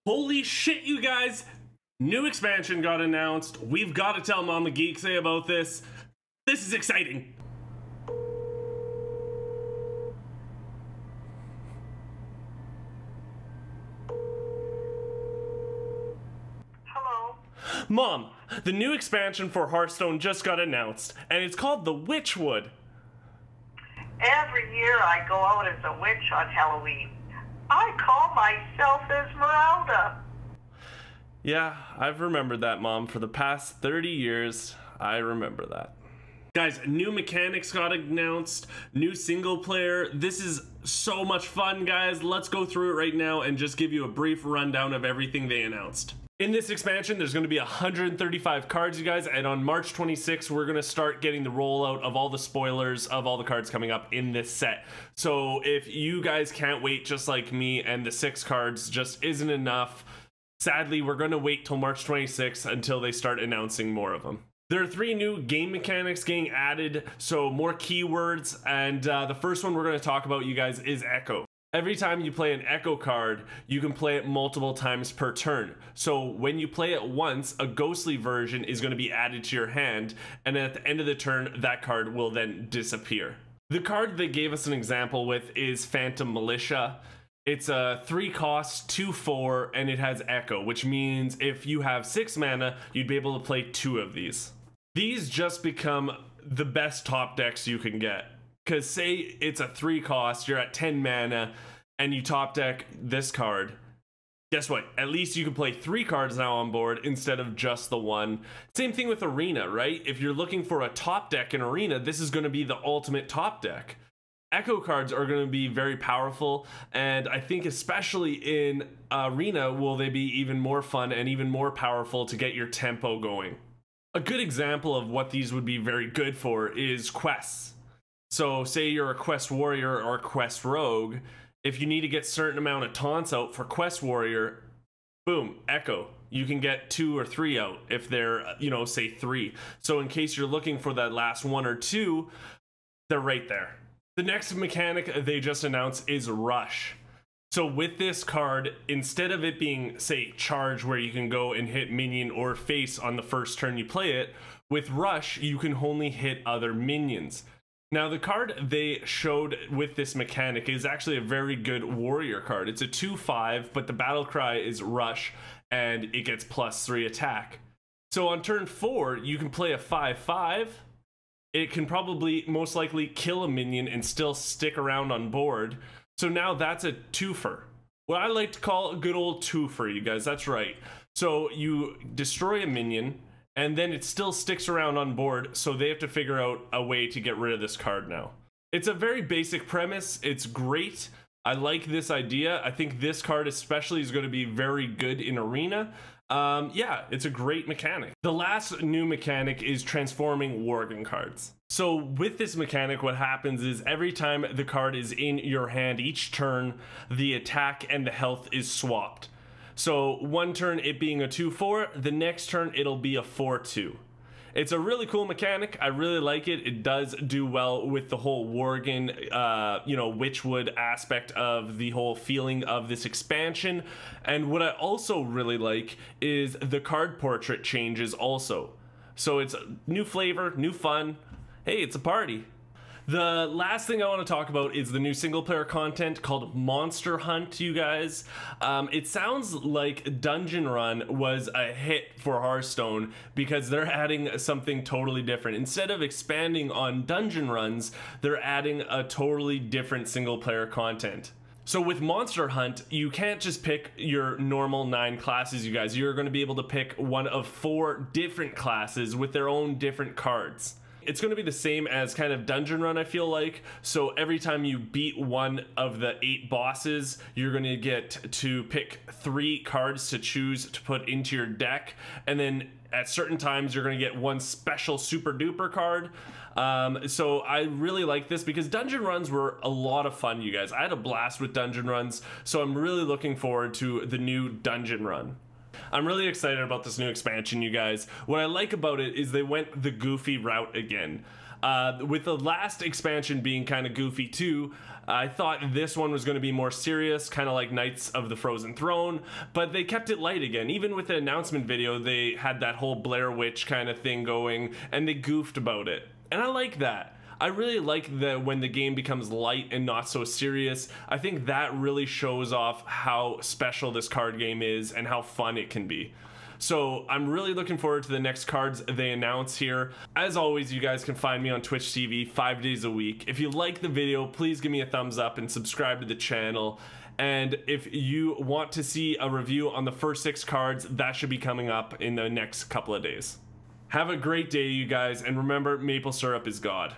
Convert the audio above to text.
Holy shit, you guys! New expansion got announced. We've got to tell Mama Geekseh about this. This is exciting. Hello? Mom, the new expansion for Hearthstone just got announced, and it's called the Witchwood. Every year I go out as a witch on Halloween. I call myself Esmeralda. Yeah, I've remembered that, Mom. For the past 30 years, I remember that. Guys, new mechanics got announced, new single player. This is so much fun, guys. Let's go through it right now and just give you a brief rundown of everything they announced. In this expansion, there's going to be 135 cards, you guys, and on March 26th, we're going to start getting the rollout of all the spoilers of all the cards coming up in this set. So if you guys can't wait just like me and the 6 cards just isn't enough, sadly, we're going to wait till March 26th until they start announcing more of them. There are 3 new game mechanics getting added, so more keywords, and the first one we're going to talk about, you guys, is Echo. Every time you play an Echo card, you can play it multiple times per turn. So when you play it once, a ghostly version is going to be added to your hand, and at the end of the turn, that card will then disappear. The card they gave us an example with is Phantom Militia. It's a 3-cost, 2/4, and it has Echo, which means if you have 6 mana, you'd be able to play 2 of these. These just become the best top decks you can get. Because say it's a 3-cost, you're at 10 mana, and you top deck this card. Guess what? At least you can play 3 cards now on board instead of just the 1. Same thing with Arena, right? If you're looking for a top deck in Arena, this is going to be the ultimate top deck. Echo cards are going to be very powerful, and I think especially in Arena will they be even more fun and even more powerful to get your tempo going. A good example of what these would be very good for is quests. So say you're a quest warrior or a quest rogue, if you need to get certain amount of taunts out for quest warrior, boom, Echo. You can get 2 or 3 out if they're, say 3. So in case you're looking for that last 1 or 2, they're right there. The next mechanic they just announced is Rush. So with this card, instead of it being, say, Charge, where you can go and hit minion or face on the first turn you play it, with Rush, you can only hit other minions. Now, the card they showed with this mechanic is actually a very good warrior card. It's a 2/5, but the battle cry is Rush, and it gets +3 attack. So on turn 4, you can play a 5/5. It can probably most likely kill a minion and still stick around on board. So now that's a twofer. What I like to call a good old twofer, you guys, that's right. So you destroy a minion, and then it still sticks around on board, so they have to figure out a way to get rid of this card now. It's a very basic premise. It's great. I like this idea. I think this card especially is going to be very good in Arena. Yeah, it's a great mechanic. The last new mechanic is transforming Worgen cards. So with this mechanic, what happens is every time the card is in your hand each turn, the attack and the health is swapped. So one turn it being a 2/4, the next turn it'll be a 4/2. It's a really cool mechanic. I really like it. It does do well with the whole Worgen, Witchwood aspect of the whole feeling of this expansion. And what I also really like is the card portrait changes also. So it's new flavor, new fun. Hey, it's a party. The last thing I want to talk about is the new single player content called Monster Hunt, you guys. It sounds like Dungeon Run was a hit for Hearthstone because they're adding something totally different. Instead of expanding on dungeon runs, they're adding a totally different single player content. So with Monster Hunt, you can't just pick your normal 9 classes, you guys. You're going to be able to pick one of 4 different classes with their own different cards. It's going to be the same as kind of Dungeon Run, I feel like. So every time you beat one of the 8 bosses, you're going to get to pick 3 cards to choose to put into your deck. And then at certain times, you're going to get one special super duper card. So I really like this because Dungeon Runs were a lot of fun, you guys. I had a blast with Dungeon Runs, so I'm really looking forward to the new Dungeon Run. I'm really excited about this new expansion, you guys. What I like about it is they went the goofy route again. With the last expansion being kind of goofy too, I thought this one was going to be more serious, kind of like Knights of the Frozen Throne, but they kept it light again. Even with the announcement video, they had that whole Blair Witch kind of thing going, and they goofed about it. And I like that. I really like that when the game becomes light and not so serious. I think that really shows off how special this card game is and how fun it can be. So I'm really looking forward to the next cards they announce here. As always, you guys can find me on Twitch TV 5 days a week. If you like the video, please give me a thumbs up and subscribe to the channel. And if you want to see a review on the first 6 cards, that should be coming up in the next couple of days. Have a great day, you guys, and remember, maple syrup is God.